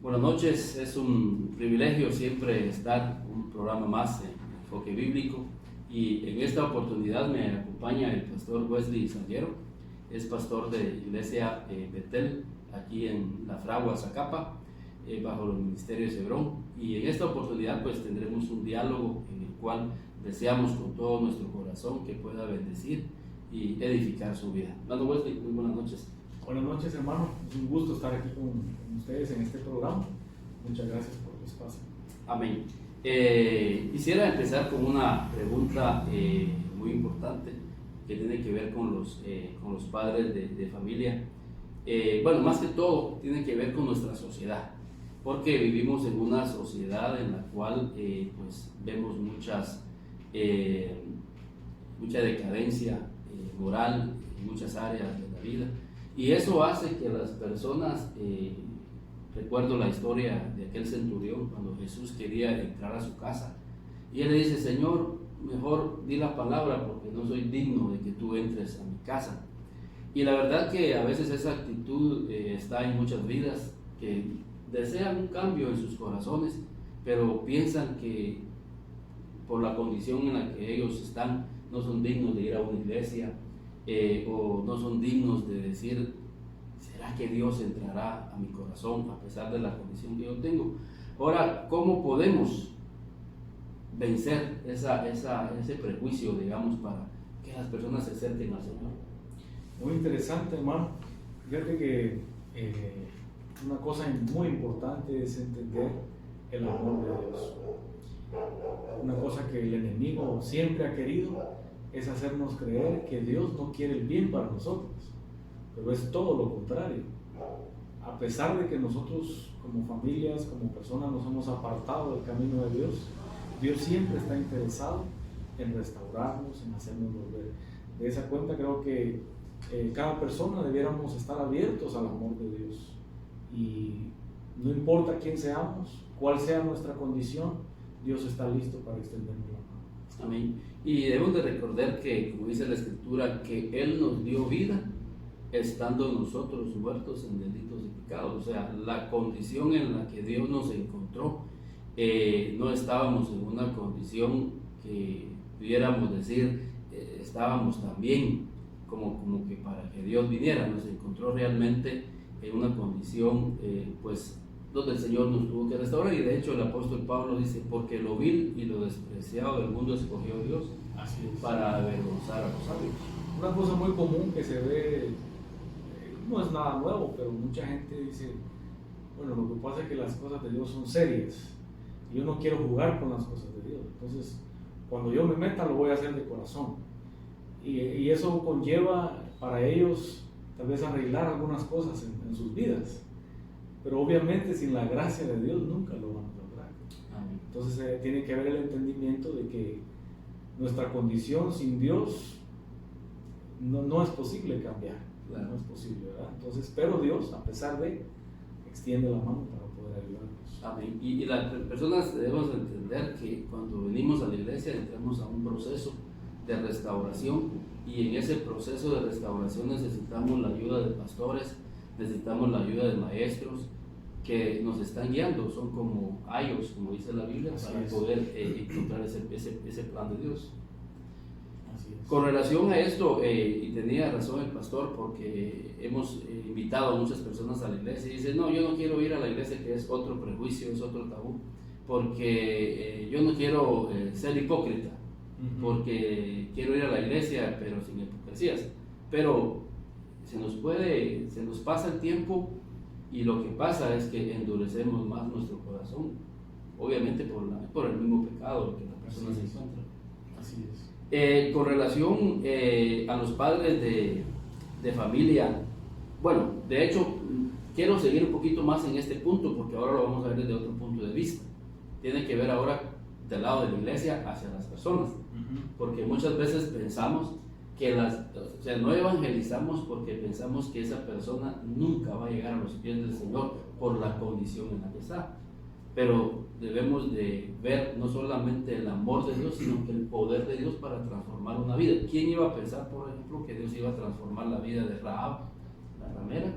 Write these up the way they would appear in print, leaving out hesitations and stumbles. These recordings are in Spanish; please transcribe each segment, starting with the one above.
Buenas noches, es un privilegio siempre estar en un programa más en Enfoque Bíblico y en esta oportunidad me acompaña el pastor Wesley Saliero, es pastor de Iglesia Betel aquí en La Fragua, Zacapa, bajo el ministerio de Cebrón, y en esta oportunidad pues tendremos un diálogo en el cual deseamos con todo nuestro corazón que pueda bendecir y edificar su vida. Hermano Wesley, muy buenas noches. Buenas noches, hermano. Es un gusto estar aquí con ustedes en este programa. Muchas gracias por el espacio. Amén. Quisiera empezar con una pregunta muy importante que tiene que ver con los padres de familia. Bueno, más que todo, tiene que ver con nuestra sociedad, porque vivimos en una sociedad en la cual pues vemos mucha decadencia moral en muchas áreas de la vida. Y eso hace que las personas, recuerdo la historia de aquel centurión cuando Jesús quería entrar a su casa y él le dice: Señor, mejor di la palabra porque no soy digno de que tú entres a mi casa. Y la verdad que a veces esa actitud está en muchas vidas que desean un cambio en sus corazones, pero piensan que por la condición en la que ellos están no son dignos de ir a una iglesia. O no son dignos de decir: ¿será que Dios entrará a mi corazón a pesar de la condición que yo tengo? Ahora, ¿cómo podemos vencer ese prejuicio, digamos, para que las personas se acerquen al Señor? Muy interesante, hermano. Fíjate que una cosa muy importante es entender el amor de Dios. Una cosa que el enemigo siempre ha querido es hacernos creer que Dios no quiere el bien para nosotros, pero es todo lo contrario. A pesar de que nosotros como familias, como personas nos hemos apartado del camino de Dios, Dios siempre está interesado en restaurarnos, en hacernos volver. De esa cuenta creo que cada persona debiéramos estar abiertos al amor de Dios, y no importa quién seamos, cuál sea nuestra condición, Dios está listo para extendernos la mano. Amén. Y debemos de recordar que, como dice la Escritura, que Él nos dio vida estando nosotros muertos en delitos y pecados. O sea, la condición en la que Dios nos encontró, no estábamos en una condición que pudiéramos decir estábamos tan bien como que para que Dios viniera. Nos encontró realmente en una condición pues donde el Señor nos tuvo que restaurar, y de hecho el apóstol Pablo dice: porque lo vil y lo despreciado del mundo escogió Dios para avergonzar a los sabios. Una cosa muy común que se ve, no es nada nuevo, pero mucha gente dice: bueno, lo que pasa es que las cosas de Dios son serias y yo no quiero jugar con las cosas de Dios, entonces cuando yo me meta lo voy a hacer de corazón, y eso conlleva para ellos tal vez arreglar algunas cosas en sus vidas, pero obviamente sin la gracia de Dios nunca lo van a lograr. Amén. Entonces tiene que haber el entendimiento de que nuestra condición sin Dios no es posible cambiar. Claro. No es posible, ¿verdad? Entonces, pero Dios, a pesar de, extiende la mano para poder ayudarnos. Amén. Y las personas debemos entender que cuando venimos a la iglesia entramos a un proceso de restauración, y en ese proceso de restauración necesitamos la ayuda de pastores, necesitamos la ayuda de maestros que nos están guiando, son como ayos, como dice la Biblia, para poder encontrar ese plan de Dios. Así es. Con relación a esto, y tenía razón el pastor, porque hemos invitado a muchas personas a la iglesia y dicen: no, yo no quiero ir a la iglesia, que es otro prejuicio, es otro tabú, porque yo no quiero ser hipócrita, porque quiero ir a la iglesia pero sin hipocresías. Pero se nos pasa el tiempo, y lo que pasa es que endurecemos más nuestro corazón, obviamente por el mismo pecado que la persona se encuentra. Así es. Con relación a los padres de familia, bueno, de hecho quiero seguir un poquito más en este punto, porque ahora lo vamos a ver desde otro punto de vista. Tiene que ver ahora del lado de la iglesia hacia las personas, porque muchas veces pensamos que no evangelizamos porque pensamos que esa persona nunca va a llegar a los pies del Señor por la condición en la que está. Pero debemos de ver no solamente el amor de Dios, sino que el poder de Dios para transformar una vida. ¿Quién iba a pensar, por ejemplo, que Dios iba a transformar la vida de Rahab, la ramera,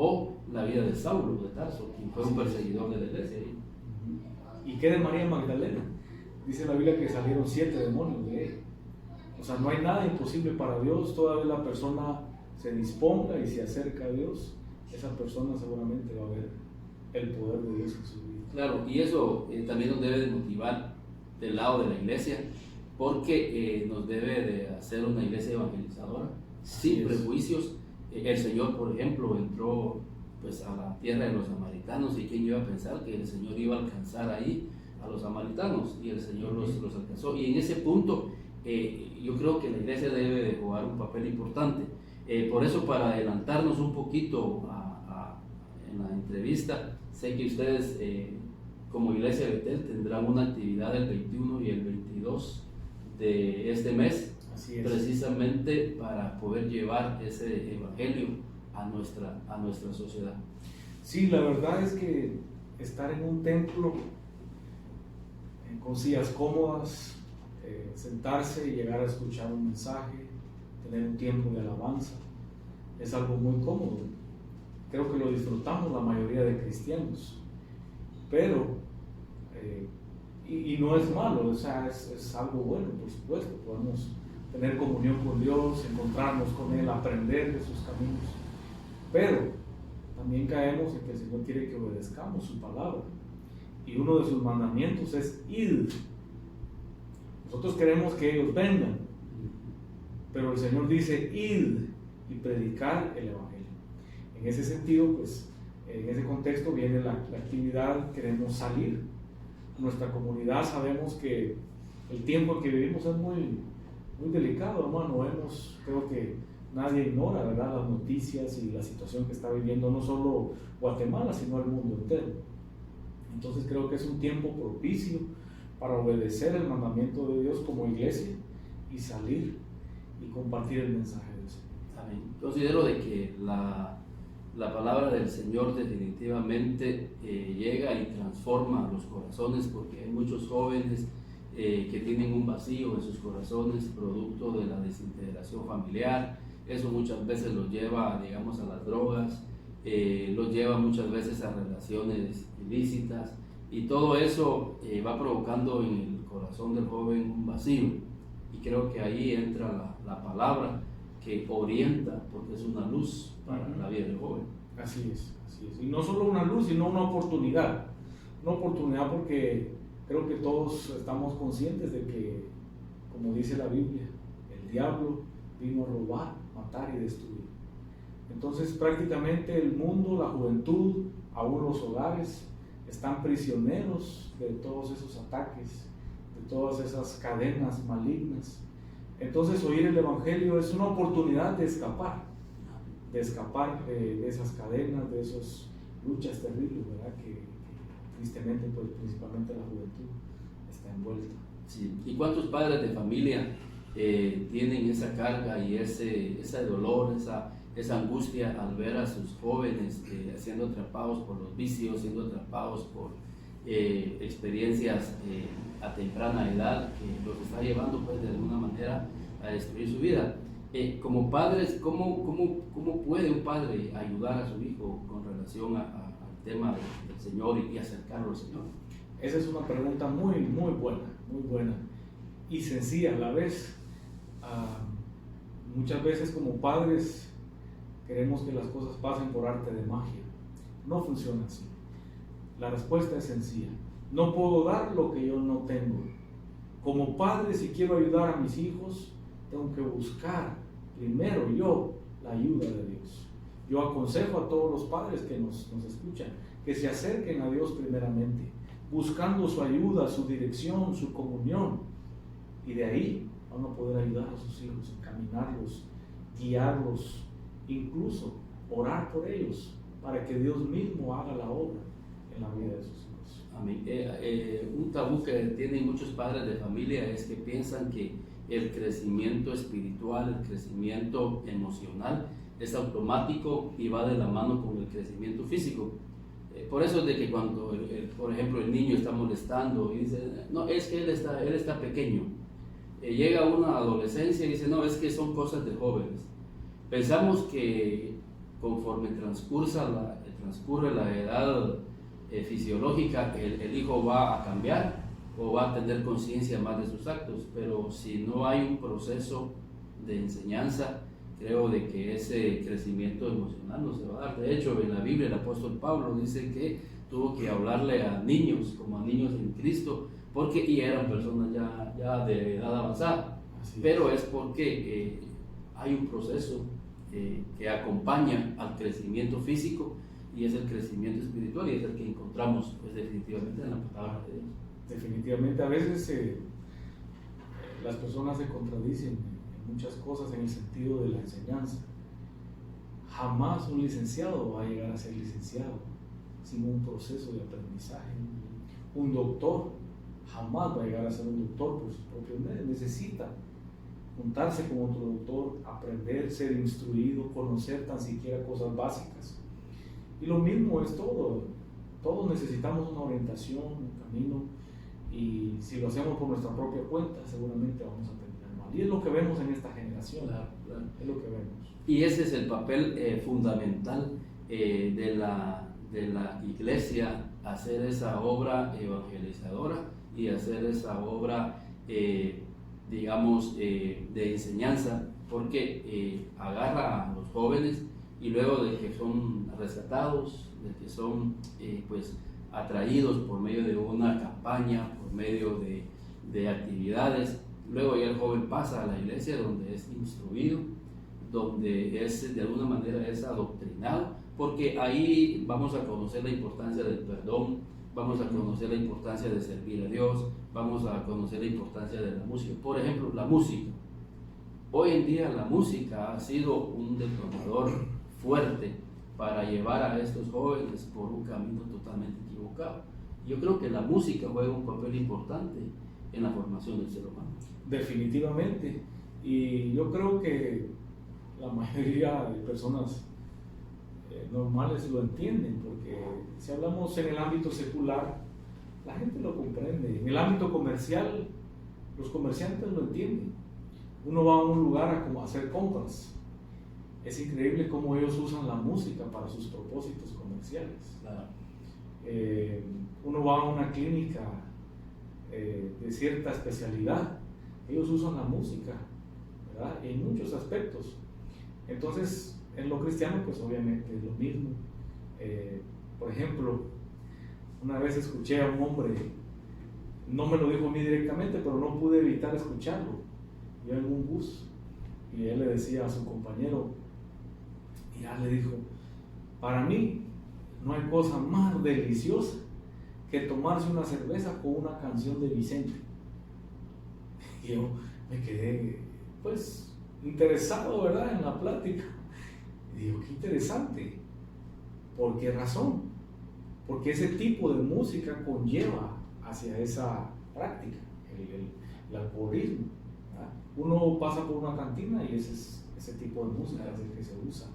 o la vida de Saulo de Tarso, quien fue un perseguidor de la iglesia. ¿Y qué de María Magdalena? Dice la Biblia que salieron 7 demonios de ella. O sea, no hay nada imposible para Dios. Toda vez la persona se disponga y se acerca a Dios, esa persona seguramente va a ver el poder de Dios en su vida. Claro, y eso también nos debe de motivar del lado de la iglesia, porque nos debe de hacer una iglesia evangelizadora, sin prejuicios. El Señor, por ejemplo, entró pues a la tierra de los samaritanos, y quién iba a pensar que el Señor iba a alcanzar ahí a los samaritanos, y el Señor los alcanzó. Y en ese punto yo creo que la iglesia debe de jugar un papel importante. Por eso, para adelantarnos un poquito en la entrevista, sé que ustedes como Iglesia de Betel tendrán una actividad el 21 y el 22 de este mes, precisamente para poder llevar ese evangelio a nuestra sociedad. Sí, la verdad es que estar en un templo con sillas cómodas, sentarse y llegar a escuchar un mensaje, tener un tiempo de alabanza, es algo muy cómodo. Creo que lo disfrutamos la mayoría de cristianos, pero y no es malo, o sea, es algo bueno, por supuesto. Podemos tener comunión con Dios, encontrarnos con Él, aprender de sus caminos, pero también caemos en que el Señor quiere que obedezcamos su palabra, y uno de sus mandamientos es ir. Nosotros queremos que ellos vengan, pero el Señor dice ir y predicar el evangelio. En ese sentido, pues, en ese contexto viene la actividad. Queremos salir. Nuestra comunidad, sabemos que el tiempo en que vivimos es muy, muy delicado, hermano. Creo que nadie ignora, ¿verdad?, las noticias y la situación que está viviendo no solo Guatemala, sino el mundo entero. Entonces creo que es un tiempo propicio para obedecer el mandamiento de Dios como iglesia y salir y compartir el mensaje de Dios. Amén. Considero de que la palabra del Señor definitivamente llega y transforma los corazones, porque hay muchos jóvenes que tienen un vacío en sus corazones producto de la desintegración familiar. Eso muchas veces los lleva, digamos, a las drogas, los lleva muchas veces a relaciones ilícitas, y todo eso va provocando en el corazón del joven un vacío, y creo que ahí entra la palabra que orienta, porque es una luz para la vida del joven. Así es. Y no solo una luz, sino una oportunidad porque creo que todos estamos conscientes de que, como dice la Biblia, el diablo vino a robar, matar y destruir. Entonces prácticamente el mundo, la juventud, aún los hogares, están prisioneros de todos esos ataques, de todas esas cadenas malignas. Entonces oír el evangelio es una oportunidad de escapar de esas cadenas, de esas luchas terribles, ¿verdad?, que tristemente, pues, principalmente la juventud está envuelta. Sí. ¿Y cuántos padres de familia tienen esa carga y ese dolor, esa angustia al ver a sus jóvenes siendo atrapados por los vicios, siendo atrapados por experiencias a temprana edad que los está llevando, pues, de alguna manera a destruir su vida? Como padres, ¿cómo puede un padre ayudar a su hijo con relación al tema del Señor y acercarlo al Señor? Esa es una pregunta muy buena y sencilla a la vez. Muchas veces como padres queremos que las cosas pasen por arte de magia. No funciona así. La respuesta es sencilla. No puedo dar lo que yo no tengo. Como padre, si quiero ayudar a mis hijos, tengo que buscar primero yo la ayuda de Dios. Yo aconsejo a todos los padres que nos escuchan que se acerquen a Dios primeramente, buscando su ayuda, su dirección, su comunión, y de ahí van a poder ayudar a sus hijos, encaminarlos, guiarlos, incluso orar por ellos para que Dios mismo haga la obra en la vida de sus hijos. Amén. Un tabú que tienen muchos padres de familia es que piensan que el crecimiento espiritual, el crecimiento emocional es automático y va de la mano con el crecimiento físico. Por eso es de que cuando, por ejemplo, el niño está molestando y dice, no, es que él está pequeño, llega una adolescencia y dice, no, es que son cosas de jóvenes. Pensamos que conforme transcurre la edad fisiológica, el hijo va a cambiar o va a tener conciencia más de sus actos, pero si no hay un proceso de enseñanza, creo de que ese crecimiento emocional no se va a dar. De hecho, en la Biblia el apóstol Pablo dice que tuvo que hablarle a niños, como a niños en Cristo, porque y eran personas ya de edad avanzada. Pero es porque hay un proceso que acompaña al crecimiento físico, y es el crecimiento espiritual, y es el que encontramos pues, definitivamente en la palabra de Dios. Definitivamente, a veces las personas se contradicen en muchas cosas en el sentido de la enseñanza. Jamás un licenciado va a llegar a ser licenciado sin un proceso de aprendizaje. Un doctor jamás va a llegar a ser un doctor por sus propios medios. Necesita juntarse con otro doctor, aprender, ser instruido, conocer tan siquiera cosas básicas. Y lo mismo es todo. Todos necesitamos una orientación, un camino, y si lo hacemos por nuestra propia cuenta, seguramente vamos a terminar mal. Y es lo que vemos en esta generación. Claro. Es lo que vemos. Y ese es el papel fundamental de la iglesia, hacer esa obra evangelizadora y hacer esa obra, digamos, de enseñanza, porque agarra a los jóvenes y luego de que son rescatados, de que son pues atraídos por medio de una campaña, por medio de actividades, luego ya el joven pasa a la iglesia donde es instruido, donde es de alguna manera es adoctrinado, porque ahí vamos a conocer la importancia del perdón, vamos a conocer la importancia de servir a Dios, vamos a conocer la importancia de la música. Por ejemplo, la música. Hoy en día la música ha sido un detonador fuerte para llevar a estos jóvenes por un camino totalmente equivocado. Yo creo que la música juega un papel importante en la formación del ser humano. Definitivamente. Y yo creo que la mayoría de personas normales lo entienden, porque si hablamos en el ámbito secular, la gente lo comprende. En el ámbito comercial, los comerciantes lo entienden. Uno va a un lugar a hacer compras. Es increíble cómo ellos usan la música para sus propósitos comerciales. Claro. Uno va a una clínica de cierta especialidad, ellos usan la música, ¿verdad? En muchos aspectos. Entonces, en lo cristiano, pues obviamente es lo mismo. Por ejemplo, una vez escuché a un hombre, no me lo dijo a mí directamente, pero no pude evitar escucharlo. Yo en un bus, y él le decía a su compañero, y ya le dijo, para mí no hay cosa más deliciosa que tomarse una cerveza con una canción de Vicente. Y yo me quedé, pues, interesado, ¿verdad?, en la plática. Y digo, qué interesante. ¿Por qué razón? Porque ese tipo de música conlleva hacia esa práctica, el alcoholismo, ¿verdad? Uno pasa por una cantina y ese tipo de música es el que se usa.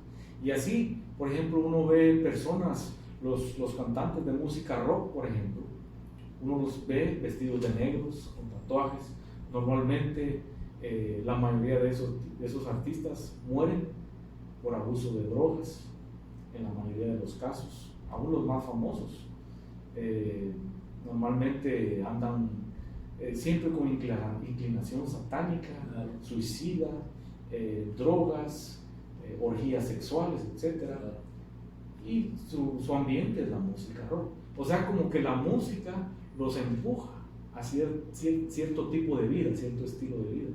Y así, por ejemplo, uno ve personas, los cantantes de música rock, por ejemplo, uno los ve vestidos de negros, con tatuajes. Normalmente la mayoría de esos artistas mueren por abuso de drogas, en la mayoría de los casos, aún los más famosos. Normalmente andan siempre con inclinación satánica, suicida, drogas, orgías sexuales, etc. Y su ambiente es la música rock. O sea, como que la música los empuja a cierto tipo de vida, cierto estilo de vida.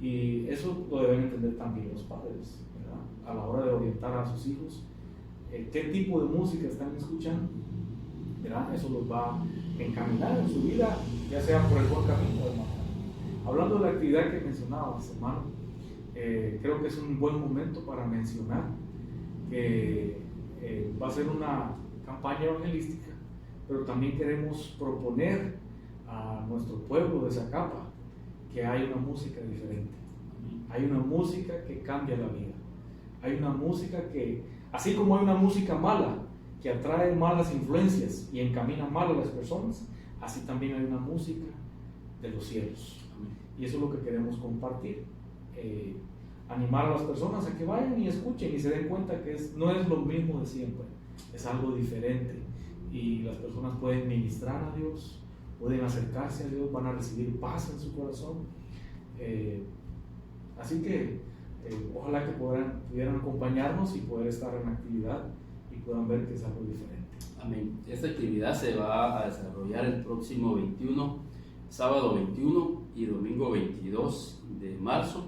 Y eso lo deben entender también los padres, ¿verdad? A la hora de orientar a sus hijos, qué tipo de música están escuchando, ¿verdad? Eso los va a encaminar en su vida, ya sea por el buen camino o el mal camino. Hablando de la actividad que mencionabas, hermano, creo que es un buen momento para mencionar que va a ser una campaña evangelística, pero también queremos proponer a nuestro pueblo de Zacapa que hay una música diferente. Hay una música que cambia la vida. Hay una música que, así como hay una música mala que atrae malas influencias y encamina mal a las personas, así también hay una música de los cielos. Y eso es lo que queremos compartir. animar a las personas a que vayan y escuchen y se den cuenta que no es lo mismo de siempre, es algo diferente y las personas pueden ministrar a Dios, pueden acercarse a Dios, van a recibir paz en su corazón. Así que ojalá que pudieran acompañarnos y poder estar en actividad y puedan ver que es algo diferente. Amén. Esta actividad se va a desarrollar el próximo 21, sábado 21 y domingo 22 de marzo.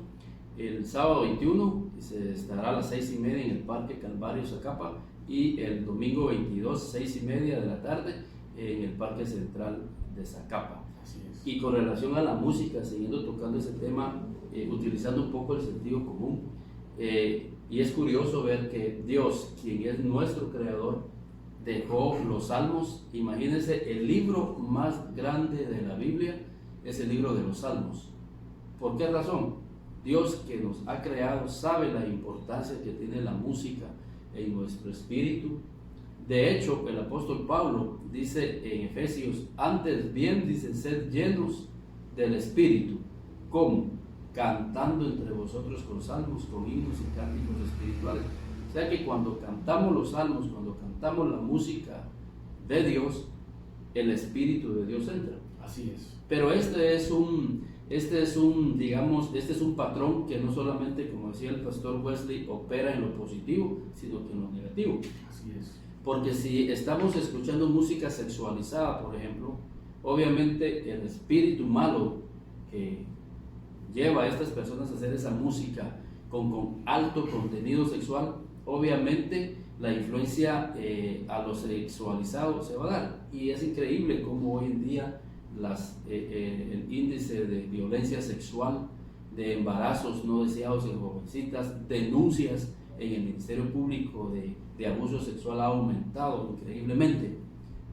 El sábado 21 se estará a las 6:30 en el Parque Calvario Zacapa y el domingo 22, 6:30 de la tarde en el Parque Central de Zacapa. Así es. Y con relación a la música, siguiendo tocando ese tema, utilizando un poco el sentido común, y es curioso ver que Dios, quien es nuestro creador, dejó los salmos. Imagínense, el libro más grande de la Biblia es el libro de los salmos. ¿Por qué razón? Dios, que nos ha creado, sabe la importancia que tiene la música en nuestro espíritu. De hecho, el apóstol Pablo dice en Efesios, antes bien, dice, sed llenos del espíritu. ¿Cómo? Cantando entre vosotros con salmos, con himnos y cánticos espirituales. O sea que cuando cantamos los salmos, cuando cantamos la música de Dios, el Espíritu de Dios entra. Así es. Pero este es un patrón que no solamente, como decía el pastor Wesley, opera en lo positivo, sino que en lo negativo. Así es. Porque si estamos escuchando música sexualizada, por ejemplo, obviamente el espíritu malo que lleva a estas personas a hacer esa música con alto contenido sexual, obviamente la influencia a lo sexualizado se va a dar. Y es increíble cómo hoy en día el índice de violencia sexual, de embarazos no deseados en jovencitas, denuncias en el Ministerio Público de abuso sexual ha aumentado increíblemente,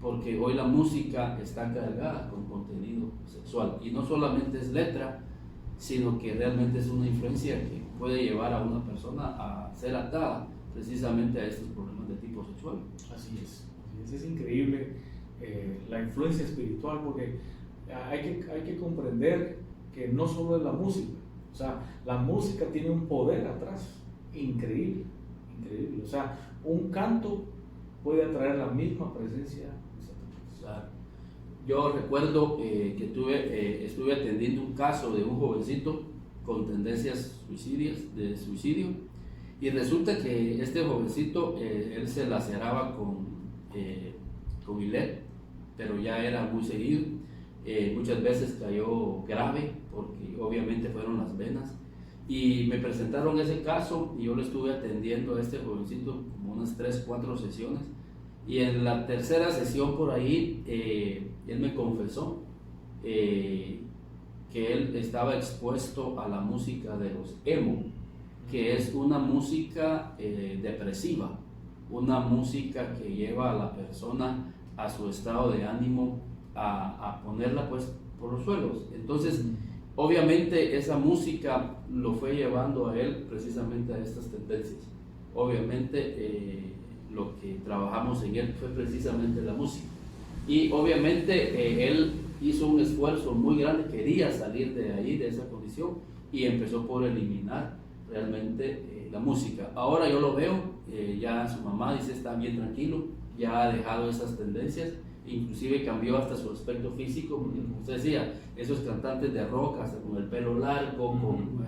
porque hoy la música está cargada con contenido sexual y no solamente es letra, sino que realmente es una influencia que puede llevar a una persona a ser atada precisamente a estos problemas de tipo sexual. Así es increíble la influencia espiritual, porque hay que comprender que no solo es la música, o sea, la música tiene un poder atrás increíble, o sea, un canto puede atraer la misma presencia de Satanás. Claro. Yo recuerdo que estuve atendiendo un caso de un jovencito con tendencias de suicidio, y resulta que este jovencito, él se laceraba con hilet, pero ya era muy seguido. Muchas veces cayó grave porque obviamente fueron las venas, y me presentaron ese caso y yo lo estuve atendiendo a este jovencito como unas 3-4 sesiones, y en la tercera sesión por ahí él me confesó que él estaba expuesto a la música de los emo, que es una música depresiva, una música que lleva a la persona a su estado de ánimo a ponerla pues por los suelos. Entonces obviamente esa música lo fue llevando a él precisamente a estas tendencias. Obviamente lo que trabajamos en él fue precisamente la música, y obviamente él hizo un esfuerzo muy grande, quería salir de ahí, de esa condición, y empezó por eliminar realmente la música. Ahora yo lo veo, ya su mamá dice está bien tranquilo, ya ha dejado esas tendencias, inclusive cambió hasta su aspecto físico, porque como usted decía, esos cantantes de rock hasta con el pelo largo, con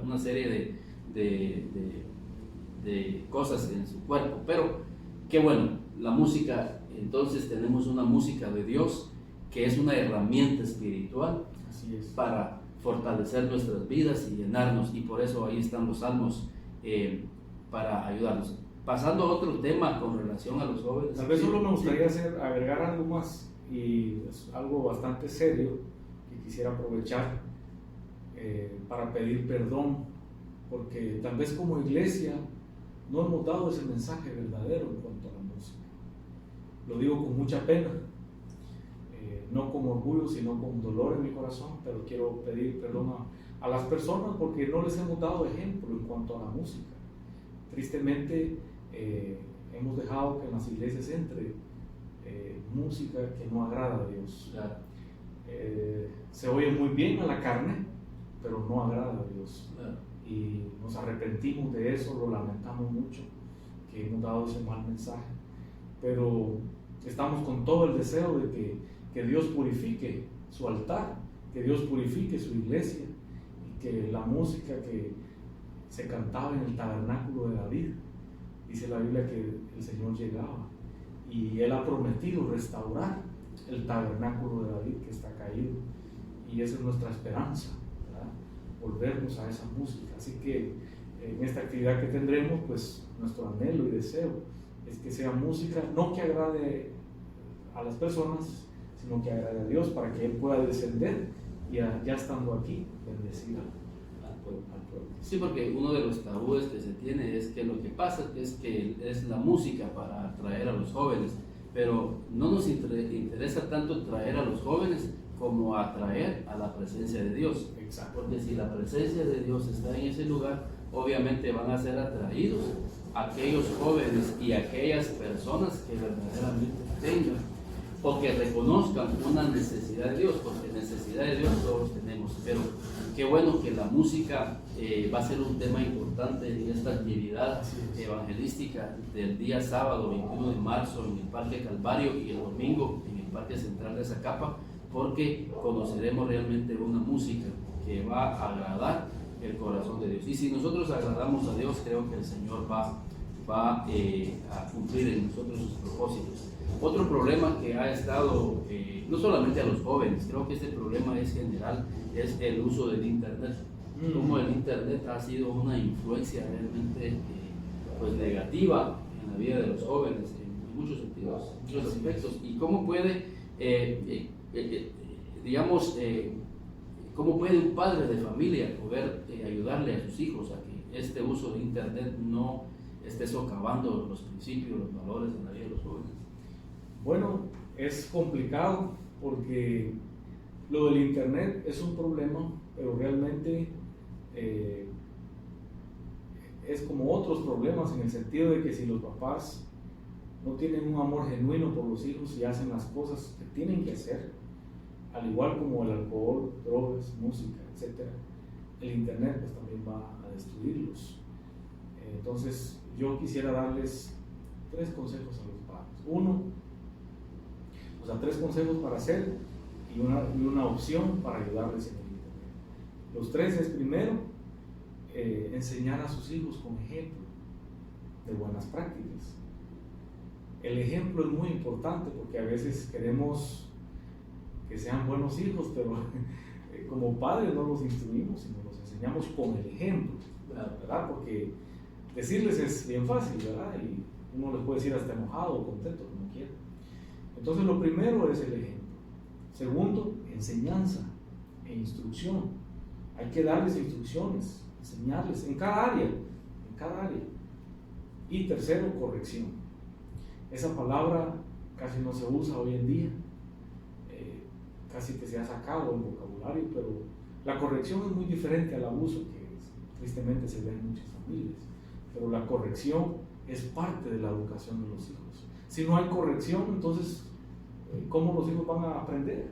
una serie de cosas en su cuerpo. Pero qué bueno, la música, entonces tenemos una música de Dios que es una herramienta espiritual. Así es. Para fortalecer nuestras vidas y llenarnos, y por eso ahí están los salmos para ayudarnos. Pasando a otro tema con relación a los jóvenes. Tal vez solo me gustaría agregar algo más, y es algo bastante serio que quisiera aprovechar para pedir perdón, porque tal vez como iglesia no hemos dado ese mensaje verdadero en cuanto a la música. Lo digo con mucha pena, no con orgullo, sino con dolor en mi corazón, pero quiero pedir perdón a las personas porque no les hemos dado ejemplo en cuanto a la música. Tristemente hemos dejado que en las iglesias entre música que no agrada a Dios. Claro. Se oye muy bien a la carne, pero no agrada a Dios. Claro. y nos arrepentimos de eso, lo lamentamos mucho, que hemos dado ese mal mensaje, pero estamos con todo el deseo de que Dios purifique su altar, que Dios purifique su iglesia, y que la música que se cantaba en el tabernáculo de David, dice la Biblia que el Señor llegaba y Él ha prometido restaurar el tabernáculo de David que está caído, y esa es nuestra esperanza, ¿verdad? Volvernos a esa música. Así que en esta actividad que tendremos, pues nuestro anhelo y deseo es que sea música no que agrade a las personas, sino que agrade a Dios, para que Él pueda descender y ya estando aquí, bendecir al pueblo. Sí, porque uno de los tabúes que se tiene es que lo que pasa es que es la música para atraer a los jóvenes, pero no nos interesa tanto traer a los jóvenes como atraer a la presencia de Dios. Exacto. Porque si la presencia de Dios está en ese lugar, obviamente van a ser atraídos aquellos jóvenes y aquellas personas que verdaderamente tengan o que reconozcan una necesidad de Dios, porque necesidad de Dios todos tenemos. Pero qué bueno que la música va a ser un tema importante en esta actividad evangelística del día sábado 21 de marzo en el Parque Calvario y el domingo en el Parque Central de Zacapa, porque conoceremos realmente una música que va a agradar el corazón de Dios. Y si nosotros agradamos a Dios, creo que el Señor va a cumplir en nosotros sus propósitos. Otro problema que ha estado, no solamente a los jóvenes, creo que este problema es general, es el uso del Internet. Como el Internet ha sido una influencia realmente pues negativa en la vida de los jóvenes, en muchos sentidos, en muchos aspectos. Y cómo puede, cómo puede un padre de familia poder ayudarle a sus hijos a que este uso de Internet no esté socavando los principios, los valores en la vida de los jóvenes. Bueno, es complicado porque lo del Internet es un problema, pero realmente es como otros problemas, en el sentido de que si los papás no tienen un amor genuino por los hijos y hacen las cosas que tienen que hacer, al igual como el alcohol, drogas, música, etc., el Internet pues también va a destruirlos. Entonces yo quisiera darles 3 consejos a los padres. Tres consejos para hacer y una opción para ayudarles en el Internet. Los 3 es: primero, enseñar a sus hijos con ejemplo de buenas prácticas. El ejemplo es muy importante porque a veces queremos que sean buenos hijos, pero como padres no los instruimos, sino los enseñamos con el ejemplo, ¿verdad? Porque decirles es bien fácil, ¿verdad? Y uno les puede decir hasta enojado o contento, como quiera. Entonces lo primero es el ejemplo. Segundo, enseñanza e instrucción. Hay que darles instrucciones, enseñarles en cada área. Y tercero, corrección. Esa palabra casi no se usa hoy en día, casi que se ha sacado del vocabulario, pero la corrección es muy diferente al abuso que tristemente se ve en muchas familias. Pero la corrección es parte de la educación de los hijos. Si no hay corrección, entonces ¿cómo los hijos van a aprender?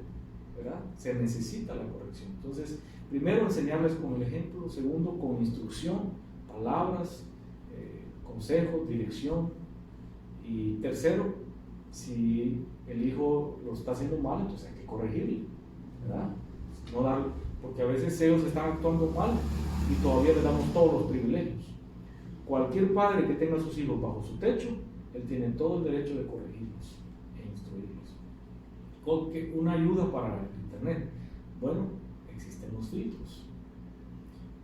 ¿Verdad? Se necesita la corrección. Entonces, primero enseñarles con el ejemplo, segundo con instrucción, palabras, consejos, dirección, y tercero, si el hijo lo está haciendo mal, entonces hay que corregirlo, ¿verdad? No dar, porque a veces ellos están actuando mal y todavía les damos todos los privilegios. Cualquier padre que tenga a sus hijos bajo su techo, él tiene todo el derecho de corregirlos e instruirlos. Una ayuda para el Internet. Bueno, existen los filtros.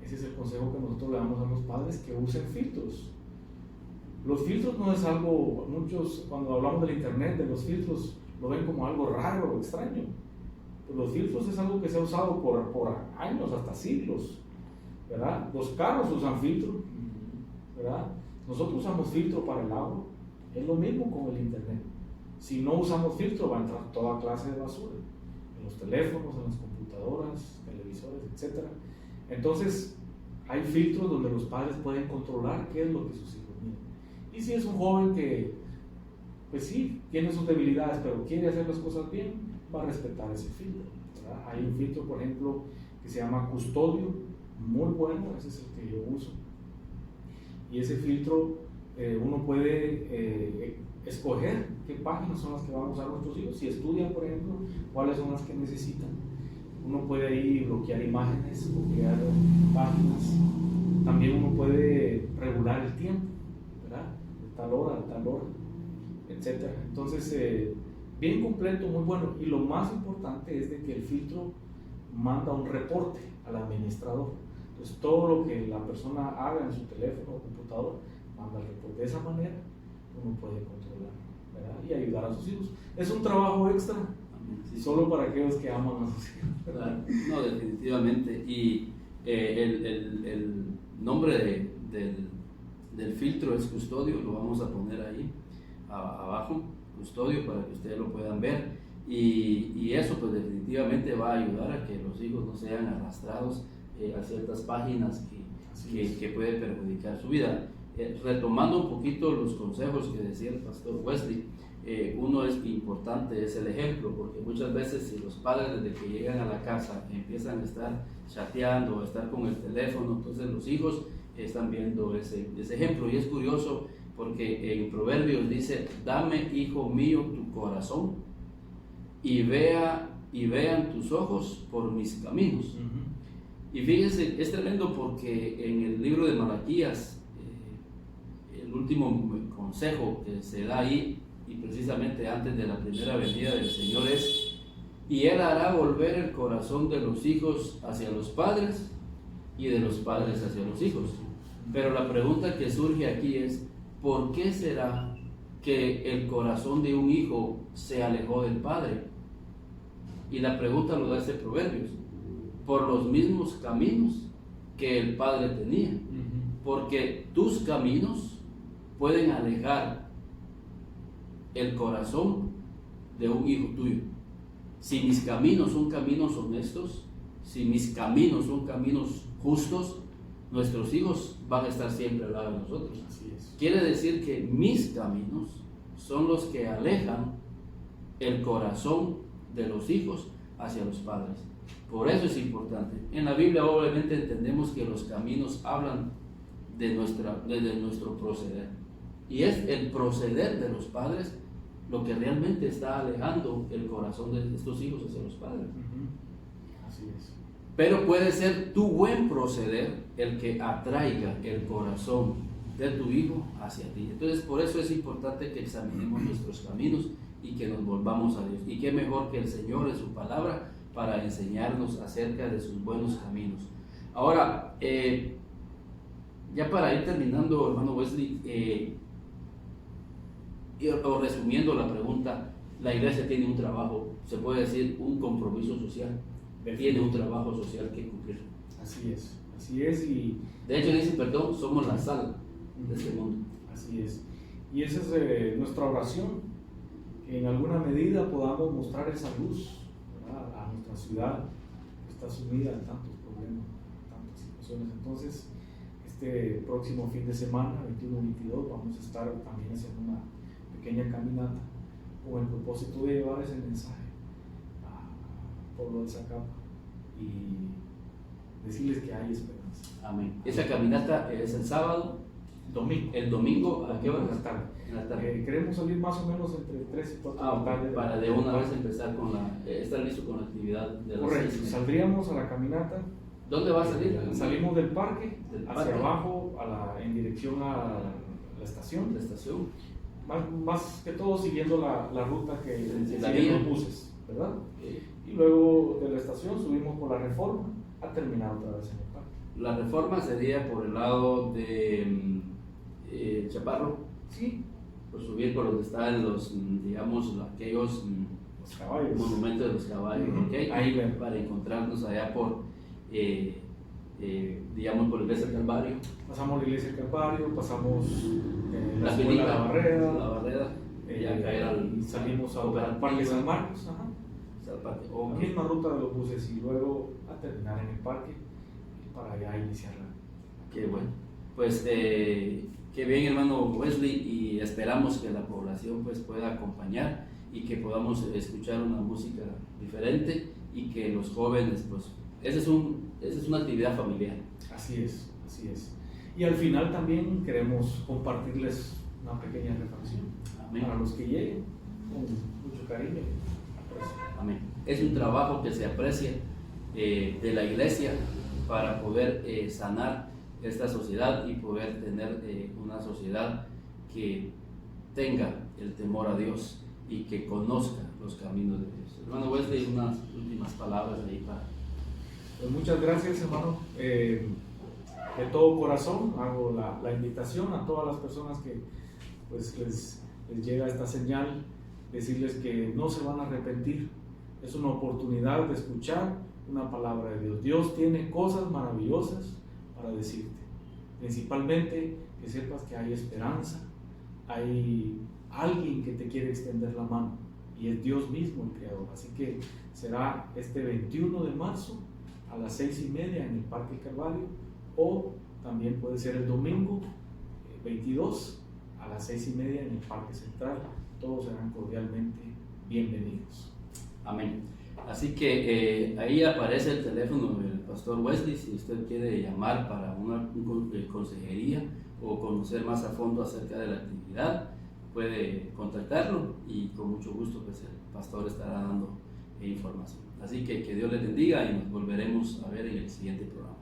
Ese es el consejo que nosotros le damos a los padres, que usen filtros. Los filtros no es algo, muchos cuando hablamos del Internet, de los filtros, lo ven como algo raro o extraño. Pues los filtros es algo que se ha usado por años, hasta siglos, ¿verdad? Los carros usan filtro, ¿verdad? Nosotros usamos filtro para el agua. Es lo mismo con el Internet. Si no usamos filtro, va a entrar toda clase de basura en los teléfonos, en las computadoras, televisores, etc. Entonces hay filtros donde los padres pueden controlar qué es lo que sus hijos miran. Y si es un joven que pues sí, tiene sus debilidades, pero quiere hacer las cosas bien, va a respetar ese filtro, ¿verdad? Hay un filtro, por ejemplo, que se llama custodio, muy bueno, ese es el que yo uso. Y ese filtro uno puede escoger qué páginas son las que van a usar nuestros hijos. Si estudian, por ejemplo, cuáles son las que necesitan. Uno puede ahí bloquear imágenes, bloquear páginas. También uno puede regular el tiempo, ¿verdad? De tal hora a tal hora, etc. Entonces, bien completo, muy bueno. Y lo más importante es de que el filtro manda un reporte al administrador. Entonces, todo lo que la persona haga en su teléfono o computador, manda el reporte. De esa manera, uno puede controlar, ¿verdad? Y ayudar a sus hijos. Es un trabajo extra, Sí. solo para aquellos que aman a sus hijos, ¿verdad? No, definitivamente. Y el nombre del filtro es Custodio, lo vamos a poner ahí abajo, Custodio, para que ustedes lo puedan ver. Y eso pues definitivamente va a ayudar a que los hijos no sean arrastrados a ciertas páginas que puede perjudicar su vida. Retomando un poquito los consejos que decía el pastor Wesley, uno es importante, es el ejemplo, porque muchas veces si los padres desde que llegan a la casa empiezan a estar chateando, a estar con el teléfono, entonces los hijos están viendo ese ejemplo. Y es curioso porque en Proverbios dice: dame, hijo mío, tu corazón y vean tus ojos por mis caminos. Y fíjense, es tremendo porque en el libro de Malaquías, el último consejo que se da ahí, y precisamente antes de la primera venida del Señor, es: y Él hará volver el corazón de los hijos hacia los padres y de los padres hacia los hijos. Pero la pregunta que surge aquí es: ¿por qué será que el corazón de un hijo se alejó del padre? Y la pregunta lo da este Proverbios: por los mismos caminos que el padre tenía, porque tus caminos pueden alejar el corazón de un hijo tuyo. Si mis caminos son caminos honestos, si mis caminos son caminos justos, nuestros hijos van a estar siempre al lado de nosotros. Así es. Quiere decir que mis caminos son los que alejan el corazón de los hijos hacia los padres. Por eso es importante. En la Biblia obviamente entendemos que los caminos hablan de nuestro proceder. Y es el proceder de los padres lo que realmente está alejando el corazón de estos hijos hacia los padres. Así es. Pero puede ser tu buen proceder el que atraiga el corazón de tu hijo hacia ti. Entonces, por eso es importante que examinemos nuestros caminos y que nos volvamos a Dios. Y qué mejor que el Señor en su palabra para enseñarnos acerca de sus buenos caminos. Ahora, ya para ir terminando, hermano Wesley, o resumiendo la pregunta, la iglesia tiene un trabajo, se puede decir un compromiso social, tiene un trabajo social que cumplir. Así es, y de hecho dice, perdón, somos la sal de este mundo. Así es, y esa es nuestra oración, que en alguna medida podamos mostrar esa luz, ¿verdad?, a nuestra ciudad, que está sumida en tantos problemas, tantas situaciones. Entonces, este próximo fin de semana, 21-22, vamos a estar también haciendo una pequeña caminata con el propósito de llevar ese mensaje a pueblo de Zacapa y decirles que hay esperanza. Amén. Esa caminata es el sábado, el domingo, ¿a qué hora? En la tarde. Queremos salir más o menos entre 3 y 4 de la tarde. Para de una vez empezar con estar listo con la actividad de las Correcto, 6. Saldríamos a la caminata. ¿Dónde va a salir? Salimos del parque, hacia parque abajo, en dirección a la estación. La estación. Más que todo siguiendo la ruta que siguen los buses, ¿verdad? Y luego de la estación subimos por la Reforma a terminar otra vez en el parque. La Reforma sería por el lado de Chaparro. Sí. Por subir por donde están los, digamos, aquellos Los caballos. monumentos de los caballos, ¿okay? Ahí ven. Para encontrarnos allá por, digamos, por la iglesia del Calvario. Pasamos la iglesia del Calvario, pasamos la La escuela Pinita, La Barrera, la Barrera, ya caer y salimos al Parque San Marcos. Ajá. La misma ruta de los buses y luego a terminar en el parque y para allá iniciarla. Qué bueno. Pues qué bien, hermano Wesley, y esperamos que la población pues pueda acompañar y que podamos escuchar una música diferente y que los jóvenes pues esa es una actividad familiar. Así es, así es. Y al final también queremos compartirles una pequeña reflexión. Amén. Para los que lleguen, con mucho cariño. Amén. Es un trabajo que se aprecia de la iglesia para poder sanar esta sociedad y poder tener una sociedad que tenga el temor a Dios y que conozca los caminos de Dios. Hermano Wesley, unas últimas palabras ahí para... Pues muchas gracias, hermano. De todo corazón hago la invitación a todas las personas que pues les llega esta señal, decirles que no se van a arrepentir. Es una oportunidad de escuchar una palabra de Dios. Dios tiene cosas maravillosas para decirte. Principalmente que sepas que hay esperanza, hay alguien que te quiere extender la mano y es Dios mismo el Creador. Así que será este 21 de marzo a las 6:30 en el Parque Calvario, o también puede ser el domingo 22 a las 6:30 en el Parque Central. Todos serán cordialmente bienvenidos. Amén. Así que ahí aparece el teléfono del pastor Wesley si usted quiere llamar para una consejería o conocer más a fondo acerca de la actividad, puede contactarlo y con mucho gusto pues el pastor estará dando información. Así que Dios les bendiga y nos volveremos a ver en el siguiente programa.